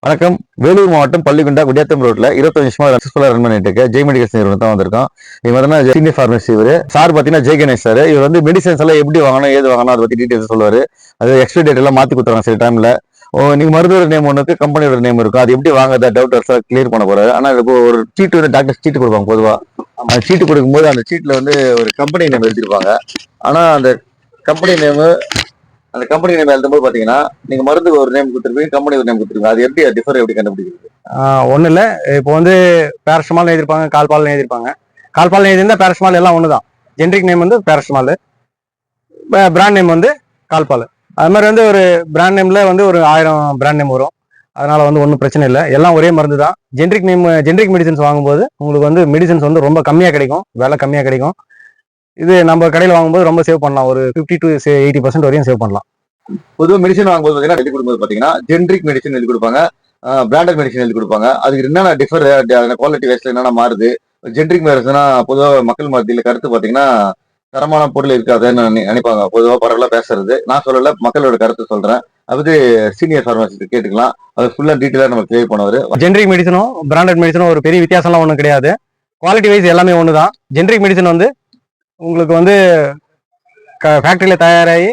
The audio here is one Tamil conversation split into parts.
வணக்கம். வேலூர் மாவட்டம் பள்ளிக்குண்டா குடியாத்தம் ரோட்ல 25 வருஷமா சக்சஸ்ஃபுல்லா ரன் பண்ணிட்டு இருக்க ஜெய் மெடிக்கல்ஸ் நிறுவனம் தான் வந்திருக்கோம். இவங்க பார்த்தீங்கன்னா சீனியர் ஃபார்மசி இவர் சார் பார்த்தீங்கன்னா ஜெய் கணேஷ் சார். இவர் வந்து மெடிசன்ஸ் எல்லாம் எப்படி வாங்கணும் ஏது வாங்கணும் அதை பத்தி டீடைல்ஸ் சொல்லுவாரு. அது எக்ஸ்பைரி டேட் எல்லாம் மாத்தி கொடுத்துறாங்க சில டைம்ல. நீங்க மருந்தோட நேம் ஒன்று கம்பெனியோட நேம் இருக்கும். அது எப்படி வாங்குறதா டவுட் கிளியர் பண்ண போறாரு. ஆனா இப்போ ஒரு சீட்டு வந்து டாக்டர் சீட்டு கொடுப்பாங்க பொதுவா. அந்த சீட்டு கொடுக்கும்போது அந்த சீட்ல வந்து ஒரு கம்பெனி நேம் எழுதிருப்பாங்க. ஆனா கம்பெனி நேம் அந்த கம்பெனி நேம் எழுதும்போது பாத்தீங்கன்னா நீங்க மருந்து ஒரு நேம் கொடுத்துருப்பீங்க, கம்பெனி ஒரு நேம் கொடுத்துருப்பீங்க. அது எப்படி டிஃபர் எப்படி கண்டுபிடிக்கிறது? ஒன்றும் இல்லை. இப்போ வந்து பேரஸ்டமால் எழுதிருப்பாங்க, கால்பால் எழுதிருப்பாங்க. கால்பால் எழுதிருந்தா பேரஸ்டமால் எல்லாம் ஒன்று தான். ஜென்ரிக் நேம் வந்து பேரஸ்டமால், பிராண்ட் நேம் வந்து கால்பால். அது மாதிரி வந்து ஒரு பிராண்ட் நேம்ல வந்து ஒரு 1000 பிராண்ட் நேம் வரும். அதனால வந்து ஒன்றும் பிரச்சனை இல்லை, எல்லாம் ஒரே மருந்து தான். ஜென்ரிக் மெடிசன்ஸ் வாங்கும்போது உங்களுக்கு வந்து மெடிசன்ஸ் வந்து ரொம்ப கம்மியாக கிடைக்கும், விலை கம்மியாக கிடைக்கும். இது நம்ம கடையில் வாங்கும்போது ரொம்ப சேவ் பண்ணலாம், ஒரு 50 to 80% வரையும் சேவ் பண்ணலாம். பொதுவாக மெடிசன் வாங்கும்போது பார்த்தீங்கன்னா எழுதி கொடுக்கும்போது பார்த்தீங்கன்னா ஜென்ரிக் மெடிசன் எழுதி கொடுப்பாங்க, பிராண்டட் மெடிசன் எழுதி கொடுப்பாங்க. அதுக்கு என்னென்ன டிஃபர், குவாலிட்டி வைஸ்ல என்னென்ன மாறுது? ஜென்ரிக் மெடிசனா பொதுவாக மக்கள் மத்தியில் கருத்து பார்த்தீங்கன்னா தரமான பொருள் இருக்காதுன்னு நினைப்பாங்க. பொதுவாக பரவலாக பேசுறது நான் சொல்லல, மக்களோட கருத்து சொல்றேன். அது சீனியர் ஃபார்மசிஸ்ட் கேட்டுக்கலாம். அது ஃபுல்லா டீட்டெயிலா நம்ம கிளியர் பண்ணுவாரு. ஜென்ரிக் மெடிசனும் பிராண்டட் மெடிசனும் ஒரு பெரிய வித்தியாசம்லாம் ஒன்றும் கிடையாது. குவாலிட்டி வைஸ் எல்லாமே ஒன்று தான். ஜென்ரிக் மெடிசன் வந்து உங்களுக்கு வந்து ஃபேக்டரியில தயாராகி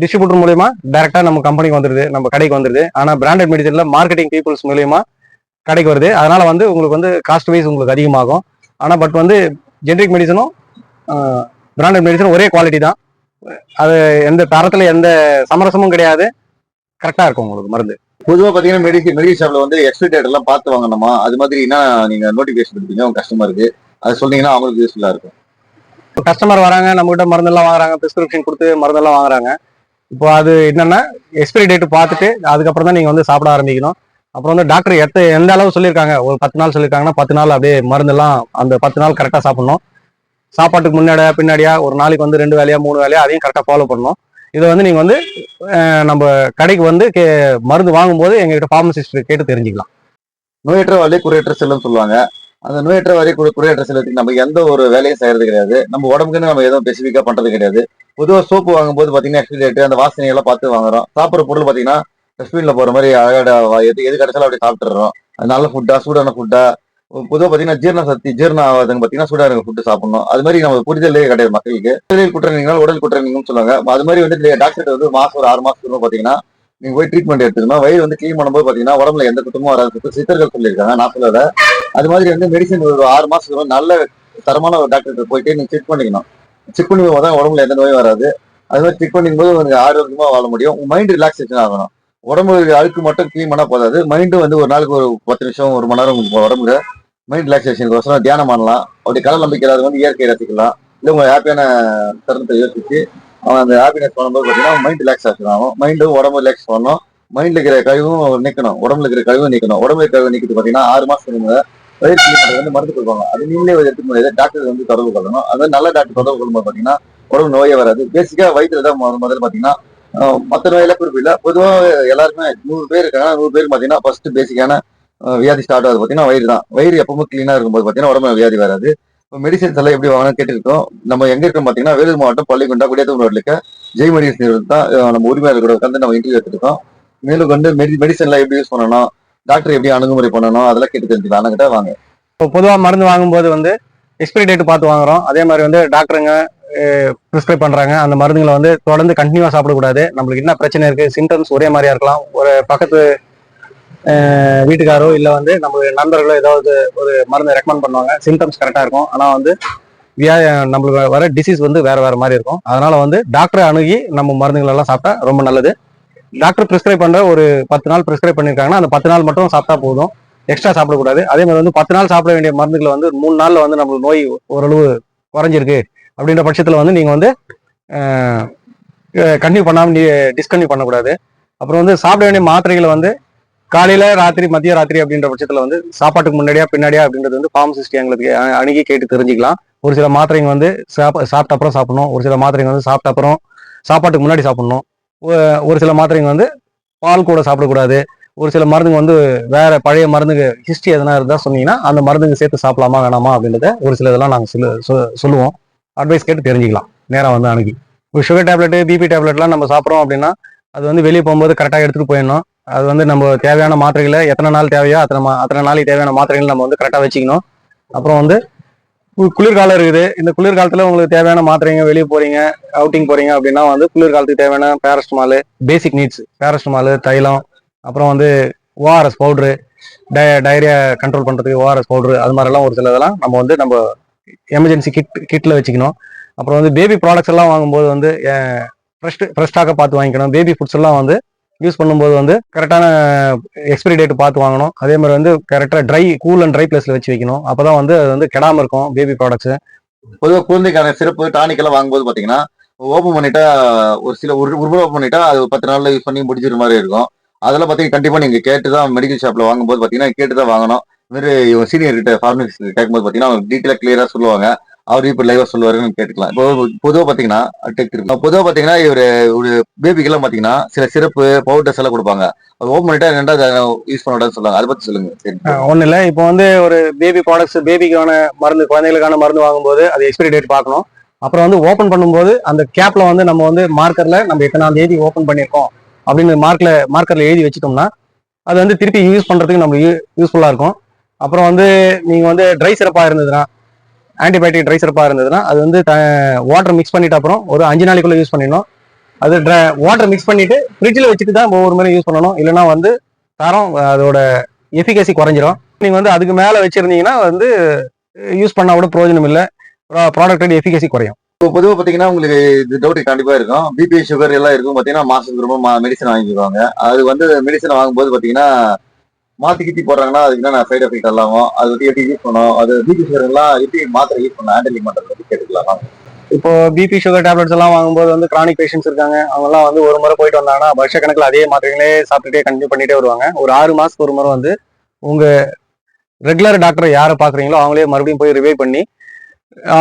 டிஸ்ட்ரிபியூட்டர் மூலயமா டைரக்டா நம்ம கம்பெனிக்கு வந்துருது, நம்ம கடைக்கு வந்துருது. ஆனா பிராண்டட் மெடிசன்ல மார்க்கெட்டிங் பீப்புள்ஸ் மூலயமா கடைக்கு வருது. அதனால வந்து உங்களுக்கு வந்து காஸ்ட் வைஸ் உங்களுக்கு அதிகமாகும். ஆனா பட் வந்து ஜென்ரிக் மெடிசனும் பிராண்டட் மெடிசனும் ஒரே குவாலிட்டி தான். அது எந்த தரத்துல எந்த சமரசமும் கிடையாது, கரெக்டா இருக்கும் உங்களுக்கு மருந்து. பொதுவாக பார்த்தீங்கன்னா மெடிக்கல் ஷாப்ல வந்து எக்ஸ்பைரி டேட் எல்லாம் பார்த்து வாங்கணுமா? அது மாதிரி என்ன நீங்க நோட்டிபிகேஷன் கொடுப்பீங்க உங்க கஸ்டமருக்கு? அது சொன்னீங்கன்னா அவங்களுக்கு யூஸ்ஃபுல்லா இருக்கும். கஸ்டமர் வராங்க, நம்ம கிட்ட மருந்தெல்லாம் வாங்குறாங்க, பிரிஸ்கிரிப்ஷன் கொடுத்து மருந்தெல்லாம் வாங்குறாங்க. இப்போ அது என்னன்னா எக்ஸ்பைரி டேட் பார்த்துட்டு அதுக்கப்புறம் தான் நீங்க வந்து சாப்பிட ஆரம்பிக்கணும். அப்புறம் வந்து டாக்டர் எந்த அளவு சொல்லியிருக்காங்க, ஒரு 10 நாள் சொல்லியிருக்காங்கன்னா 10 நாள் அப்படியே மருந்தெல்லாம் அந்த 10 நாள் கரெக்டாக சாப்பிடணும். சாப்பாட்டுக்கு முன்னாடியா பின்னாடியா ஒரு நாளைக்கு வந்து 2 வேலையா 3 வேலையா அதையும் கரெக்டாக ஃபாலோ பண்ணணும். இதை வந்து நீங்க வந்து நம்ம கடைக்கு வந்து மருந்து வாங்கும்போது எங்ககிட்ட ஃபார்மசிஸ்ட் கேட்டு தெரிஞ்சுக்கலாம். நோயற்ற வாழ்வே குறையற்ற செல்லம் சொல்லுவாங்க. அந்த நோயற்ற வாழ்வே குறையற்ற செல்லத்துக்கு நம்ம எந்த ஒரு வேலையும் செய்யறது கிடையாது. நம்ம உடம்புக்குன்னு நம்ம எதுவும் ஸ்பெசிஃபிக்கா பண்றது கிடையாது. பொதுவாக சோப்பு வாங்கும்போது பாத்தீங்கன்னா எக்ஸ்பைரி டேட் அந்த வாசனை எல்லாம் பார்த்து வாங்குறோம். சாப்பிட்ற பொருள் பாத்தீங்கன்னா டஸ்ட்பின்ல போற மாதிரி அழகாட எது கிடைச்சாலும் அப்படி சாப்பிட்டுறோம். அது நல்ல ஃபுட்டா, சூடான ஃபுட்டா. பொதுவாக பாத்தீங்கன்னா ஜீரணம் ஆகாதுன்னு பாத்தீங்கன்னா சூடான ஃபுட்டு சாப்பிடணும். அது மாதிரி நம்ம புரிதலே கிடையாது மக்களுக்கு. உடல் குற்றங்கள் உடல் குற்றங்கள்னு சொல்லுவாங்க. அது மாதிரி வந்து டாக்டர் வந்து மாசம் ஒரு 6 மாசத்துக்கு பாத்தீங்கன்னா நீங்க போய் ட்ரீட்மெண்ட் எடுத்துக்கணும். வயிறு வந்து கிளீன் பண்ணும்போது பாத்தீங்கன்னா உடம்புல எந்த குற்றமும் வராது சித்தர்கள் சொல்லியிருக்காங்க, நான் சொல்லல. அது மாதிரி வந்து மெடிசன் ஒரு 6 மாசத்துக்கு நல்ல தரமான ஒரு டாக்டர் போயிட்டு நீங்க செக் பண்ணிக்கணும். செக் பண்ணி தான் உடம்புல எந்த நோயும் வராது. அது மாதிரி செக் பண்ணிக்கும் போது உங்களுக்கு ஆரோக்கியமா வாழ முடியும். மைண்ட் ரிலாக்ஸேஷன் ஆகணும். உடம்பு அழுக்கு மட்டும் கிளீன் பண்ணா போதாது. மைண்டும் வந்து ஒரு நாளுக்கு ஒரு 10 நிமிஷம் 1 மணி நேரம் உங்களுக்கு உடம்புல மைண்ட் ரிலாக்ஸேஷனுக்கு தியானம் பண்ணலாம். அப்படி கடல் நம்பிக்கை அது வந்து இயற்கையை ரசிக்கலாம். இல்லை உங்க ஹாப்பியான தருணத்தை யோசிச்சு அவன் அந்த ஹாப்பினஸ் பண்ணும்போது பார்த்தீங்கன்னா மைண்ட் ரிலாக்ஸேஷன் ஆகும். மைண்டும் உடம்பு ரிலாக்ஸ் பண்ணணும். மைண்ட்ல இருக்கிற கழிவும் நீக்கணும், உடம்புல இருக்கிற கழிவும் நீக்கணும். உடம்புல கழிவு நீக்கிட்டு பார்த்தீங்கன்னா 6 மாசத்துக்கு வயிறு கிளீன் வந்து மருந்து கொடுப்பாங்க. அது நீங்களே எடுத்துக்க முடியாது, டாக்டர் வந்து தொடர்பு கொள்ளணும். அது நல்ல டாக்டர் தொடர்பு கொள்ளும்போது பார்த்தீங்கன்னா உடம்பு நோயே வராது. பேசிக்கா வயிற்றுல தான் முதல்ல பார்த்தீங்கன்னா மற்ற நோயெல்லாம் குறிப்பிடல. பொதுவாக எல்லாருமே 100 பேர் இருக்காங்க. 100 பேருக்கு பார்த்தீங்கன்னா ஃபர்ஸ்ட் பேசிக்கான வியாதி ஸ்டார்ட் ஆகுது பார்த்தீங்கன்னா வயிறு தான். வயிறு எப்பவுமே கிளீனா இருக்கும்போது பார்த்தீங்கன்னா உடம்பு வியாதி வராது. இப்போ மெடிசன்ஸ் எல்லாம் எப்படி வாங்கணும்னு கேட்டுருக்கோம். நம்ம எங்க இருக்கோம் பார்த்தீங்கன்னா வேலூர் மாவட்டம் பள்ளிக்குண்டா குடியாத்தம் ரோட்ல இருக்க ஜெய் மெடிக்கல்ஸ் நிறுவனம் தான் நம்ம உரிமையாளர் கூட உட்காந்து நம்ம இன்டர்வியூ எடுத்துருக்கோம். மேலும் வந்து மெடிசன்லாம் எப்படி யூஸ் பண்ணணும், டாக்டர் எப்படி அணுகுமுறை பண்ணணும், அதெல்லாம் கேட்டு தெரிஞ்சுக்கலாம். கிட்ட வாங்க. இப்போ பொதுவாக மருந்து வாங்கும்போது வந்து எக்ஸ்பைரி டேட் பார்த்து வாங்குறோம். அதே மாதிரி வந்து டாக்டருங்க ப்ரிஸ்கிரைப் பண்றாங்க. அந்த மருந்துகளை வந்து தொடர்ந்து கண்டினியூவா சாப்பிடக்கூடாது. நம்மளுக்கு என்ன பிரச்சனை இருக்கு, சிம்டம்ஸ் ஒரே மாதிரியா இருக்கலாம். ஒரு பக்கத்து வீட்டுக்காரோ இல்லை வந்து நம்ம நண்பர்களோ ஏதாவது ஒரு மருந்து ரெக்கமெண்ட் பண்ணுவாங்க, சிம்டம்ஸ் கரெக்டாக இருக்கும். ஆனால் வந்து நம்மளுக்கு வர டிசீஸ் வந்து வேற வேற மாதிரி இருக்கும். அதனால வந்து டாக்டரை அணுகி நம்ம மருந்துகள் எல்லாம் சாப்பிட்டா ரொம்ப நல்லது. டாக்டர் ப்ரிஸ்கிரைப் பண்ற ஒரு 10 நாள் ப்ரிஸ்கிரைப் பண்ணியிருக்காங்கன்னா அந்த 10 நாள் மட்டும் சாப்பிட்டா போதும், எக்ஸ்ட்ரா சாப்பிடக்கூடாது. அதே மாதிரி வந்து 10 நாள் சாப்பிட வேண்டிய மருந்துகளை வந்து 3 நாள்ல வந்து நம்மளுக்கு நோய் ஓரளவு குறைஞ்சிருக்கு அப்படின்ற பட்சத்தில் வந்து நீங்க வந்து கண்டினியூ பண்ணாமல் டிஸ்கன்டினியூ பண்ணக்கூடாது. அப்புறம் வந்து சாப்பிட வேண்டிய மாத்திரைகளை வந்து காலையில ராத்திரி மதிய ராத்திரி அப்படின்ற பட்சத்தில் வந்து சாப்பாட்டுக்கு முன்னாடியா பின்னாடியா அப்படின்றது வந்து ஃபார்மசிஸ்ட் எங்களுக்கு அணுகி கேட்டு தெரிஞ்சுக்கலாம். ஒரு சில மாத்திரைங்க வந்து சாப்பிட்ட அப்புறம் சாப்பிடணும், ஒரு சில மாத்திரைங்க வந்து சாப்பிட்ட அப்புறம் சாப்பாட்டுக்கு முன்னாடி சாப்பிடணும், ஒரு சில மாத்திரைங்க வந்து பால் கூட சாப்பிடக்கூடாது. ஒரு சில மருந்துங்க வந்து வேற பழைய மருந்துங்க ஹிஸ்ட்ரி எதனா இருந்தா சொன்னீங்கன்னா அந்த மருந்துங்க சேர்த்து சாப்பிடலாமா வேணாமா அப்படின்றத ஒரு சில இதெல்லாம் நாங்கள் சொல்லுவோம். அட்வைஸ் கேட்டு தெரிஞ்சுக்கலாம் நேரம் வந்து அணுகி. ஒரு சுகர் டேப்லெட் பிபி டேப்லெட்லாம் நம்ம சாப்பிட்றோம் அப்படின்னா அது வந்து வெளியே போகும்போது கரெக்டாக எடுத்துகிட்டு போயிடணும். அது வந்து நம்ம தேவையான மாத்திரைகளை எத்தனை நாள் தேவையோ அத்தனை நாளைக்கு தேவையான மாத்திரைகள் நம்ம வந்து கரெக்டாக வச்சுக்கணும். அப்புறம் வந்து குளிர்காலம் இருக்குது. இந்த குளிர்காலத்தில் உங்களுக்கு தேவையான மாத்திரைங்க, வெளியே போறீங்க, அவுட்டிங் போறீங்க அப்படின்னா வந்து குளிர்காலத்துக்கு தேவையான பேரஸ்டமால், பேசிக் நீட்ஸ் பேரஸ்டமால், தைலம், அப்புறம் வந்து ஓஆர்எஸ் பவுட்ரு, டயரியா கண்ட்ரோல் பண்ணுறதுக்கு ஓஆர்எஸ் பவுட்ரு, அது மாதிரிலாம் ஒரு சில இதெல்லாம் நம்ம எமர்ஜென்சி கிட்டில் வச்சுக்கணும். அப்புறம் வந்து பேபி ப்ராடக்ட்ஸ் எல்லாம் வாங்கும்போது வந்து ஃப்ரெஷ்டாக பார்த்து வாங்கிக்கணும். பேபி ஃபுட்ஸ் எல்லாம் வந்து யூஸ் பண்ணும்போது வந்து கரெக்டான எக்ஸ்பிரி டேட் பார்த்து வாங்கணும். அதே மாதிரி வந்து கரெக்டாக கூல் அண்ட் ட்ரை பிளேஸில் வச்சு வைக்கணும். அப்போதான் வந்து அது வந்து கெடாமல் இருக்கும் பேபி ப்ராடக்ட்ஸ். பொதுவாக குழந்தைக்கான சிறப்பு டானிக் எல்லாம் வாங்கும்போது பாத்தீங்கன்னா ஓப்பன் பண்ணிட்டா ஒரு சில ஒரு முறை ஓப்பன் பண்ணிட்டா அது 10 நாள்ல யூஸ் பண்ணி முடிஞ்சிற மாதிரி இருக்கும். அதெல்லாம் பாத்தீங்கன்னா கண்டிப்பா நீங்க கேட்டுதான் மெடிக்கல் ஷாப்ல வாங்கும்போது பாத்தீங்கன்னா கேட்டுதான் வாங்கணும். இந்த மாதிரி இவங்க சீனியர் கிட்ட ஃபார்மசிஸ்ட் கேட்கும்போது பாத்தீங்கன்னா அவங்க டீட்டெயிலா கிளியரா சொல்லுவாங்க. அவரு இப்ப லைவா சொல்லுவாருன்னு கேட்டுக்கலாம். இப்போ பொதுவாக பாத்தீங்கன்னா பொதுவாக பாத்தீங்கன்னா ஒரு பேபிக்கு எல்லாம் பாத்தீங்கன்னா சில சிறப்பு பவுடர்ஸ் எல்லாம் கொடுப்பாங்க. அது ஓப்பன் பண்ணிட்டா ரெண்டாவது யூஸ் பண்ணக்கூடாதுன்னு சொல்லுவாங்க. அதை பத்தி சொல்லுங்க. ஒன்றும் இல்லை, இப்போ வந்து ஒரு பேபி ப்ராடக்ட்ஸ், பேபிக்கான மருந்து, குழந்தைகளுக்கான மருந்து வாங்கும்போது அது எக்ஸ்பிரி டேட் பார்க்கணும். அப்புறம் வந்து ஓப்பன் பண்ணும்போது அந்த கேப்ல வந்து நம்ம வந்து மார்க்கர்ல நம்ம எத்தனாம் தேதி ஓப்பன் பண்ணியிருக்கோம் அப்படின்னு மார்க்கர்ல எழுதி வச்சுட்டோம்னா அது வந்து திருப்பி யூஸ் பண்றதுக்கு நம்மளுக்கு யூஸ்ஃபுல்லா இருக்கும். அப்புறம் வந்து நீங்க வந்து ட்ரை சிறப்பா இருந்ததுன்னா, ஆன்டிபயோட்டிக் ட்ரை சிறப்பா இருந்ததுன்னா அது வந்து வாட்டர் மிக்ஸ் பண்ணிட்டு அப்புறம் ஒரு 5 நாளைக்குள்ள யூஸ் பண்ணிடணும். அது வாட்டர் மிக்ஸ் பண்ணிட்டு ஃப்ரிட்ஜில் வச்சுட்டு தான் ஒவ்வொரு முறை யூஸ் பண்ணணும். இல்லைன்னா வந்து தரம் அதோட எஃபிகசி குறைஞ்சிரும். நீங்க வந்து அதுக்கு மேல வச்சிருந்தீங்கன்னா வந்து யூஸ் பண்ணா கூட பிரயோஜனம் இல்லை, ப்ராடக்டோட எஃபிகசி குறையும். இப்போ பொதுவாக பார்த்தீங்கன்னா உங்களுக்கு இது டவுட் கண்டிப்பா இருக்கும். பிபி சுகர் எல்லாம் இருக்கும் பார்த்தீங்கன்னா மாசத்துக்கு ரொம்ப மெடிசன் வாங்கிக்குவாங்க. அது வந்து மெடிசன் வாங்கும்போது பார்த்தீங்கன்னா மாத்தி கித்தி போடுறாங்கன்னா அதுக்கு என்ன சைட் எஃபெக்ட் எல்லாமோ அது வந்து எப்படி யூஸ் பண்ணணும், அது பிபி சுகர் எல்லாம் எப்படி மாத்திரை யூஸ் பண்ண ஹேண்டில் பண்றது பத்தி கேட்டுக்கலாமா? இப்போ பிபி சுகர் டேப்லெட்ஸ் எல்லாம் வாங்கும்போது வந்து கிரானிக் பேஷண்ட்ஸ் இருக்காங்க. அவங்க எல்லாம் வந்து ஒரு முறை போயிட்டு வந்தாங்கன்னா வருஷ கணக்கில் அதே மாத்திரைகளே சாப்பிட்டுட்டே கண்டினியூ பண்ணிட்டே வருவாங்க. ஒரு 6 மாசத்துக்கு ஒரு முறை வந்து உங்க ரெகுலர் டாக்டர் யாரை பாக்குறீங்களோ அவங்களே மறுபடியும் போய் ரிவைவ் பண்ணி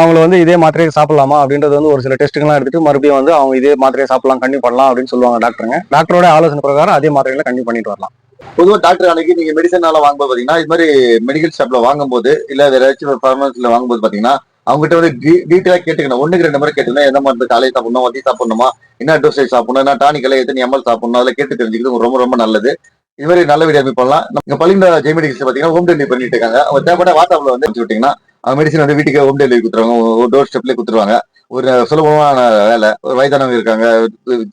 அவங்கள வந்து இதே மாத்திரையை சாப்பிடலாமா அப்படின்றது வந்து ஒரு சில டெஸ்ட்டுங்கெல்லாம் எடுத்துட்டு மறுபடியும் வந்து அவங்க இதே மாத்திரையை சாப்பிடலாம், கண்டினியூ பண்ணலாம் அப்படின்னு சொல்லுவாங்க டாக்டருங்க. டாக்டரோட ஆலோசனை பிரகாரம் அதே மாத்திரைகளை கண்டினியூ பண்ணிட்டு வரலாம். பொதுவாக டாக்டர் அன்னைக்கு நீங்க மெடிசனால வாங்கும்போது பாத்தீங்கன்னா இது மாதிரி மெடிக்கல் ஷாப்ல வாங்கும்போது இல்ல வேற ஏதாச்சும் ஃபார்மசில வாங்கும்போது பாத்தீங்கன்னா அவங்ககிட்ட வந்து டீட்டெயிலா கேட்டுக்கணும். 1க்கு 2 முறை கேட்டுக்கணும். எந்த மருந்து காலையில் சாப்பிடணும், மதியம் சாப்பிடணுமா, என்ன டோசேஜ் சாப்பிடணும், என்ன டானிக் எல்லாம் எத்தனை எம்எல் சாப்பிடணும், அதில் கேட்டு தெரிஞ்சுக்கிறது ரொம்ப ரொம்ப நல்லது. இது மாதிரி நல்ல வீடியோ பண்ணலாம். நம்ம பள்ளிங்க ஜெய் மெடிக்கல்ஸ் பாத்தீங்கன்னா ஹோம் டெலிவரி பண்ணிட்டு இருக்காங்க. அவங்க தேவைப்பட்ட வாட்ஸ்அப்ல வந்து அனுப்பிச்சு விட்டீங்கன்னா அவங்க மெடிசன் வந்து வீட்டுக்கு ஹோம் டெலிவரி கொடுத்துருவாங்க. ஒரு டோர் ஸ்டெப்லேயே கொடுத்துருவாங்க. ஒரு சுலபமான வேலை. ஒரு வயதானவங்க இருக்காங்க,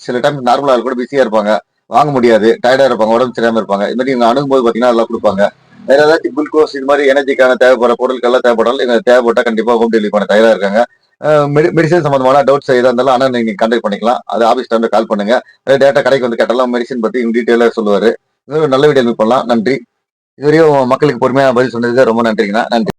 சில டைம் நார்மலா கூட பிஸியா இருப்பாங்க, வாங்க முடியாது, டயர்டா இருப்பாங்க, உடம்பு சரியாம இருப்பாங்க. இது மாதிரி இவங்க அணுகும்போது பாத்தீங்கன்னா எல்லாம் கொடுப்பாங்க. வேற ஏதாச்சும் குளுக்கோஸ் இது மாதிரி எனர்ஜிக்கான தேவைப்படுற பொருட்கள் எல்லாம் தேவைப்படாலும் இவங்க தேவைப்பட்டா கண்டிப்பா ஹோம் டெலிவரி பண்ண தயாரா இருக்காங்க. மெடிசன் சம்பந்தமான டவுட்ஸ் எதா இருந்தாலும் ஆனால் நீங்க கான்டாக்ட் பண்ணிக்கலாம். அது ஆஃபீஸ் டைம்ல கால் பண்ணுங்க. டேரக்டா கடைக்கு வந்து கேட்டாலும் மெடிசன் பத்தி டீட்டெயிலா சொல்லுவாரு. இது ஒரு நல்ல வீடியோ பண்ணலாம். நன்றி. இதுவரையும் மக்களுக்கு பொறுமையா பதில் சொன்னதுக்கு ரொம்ப நன்றிங்கண்ணா. நன்றி.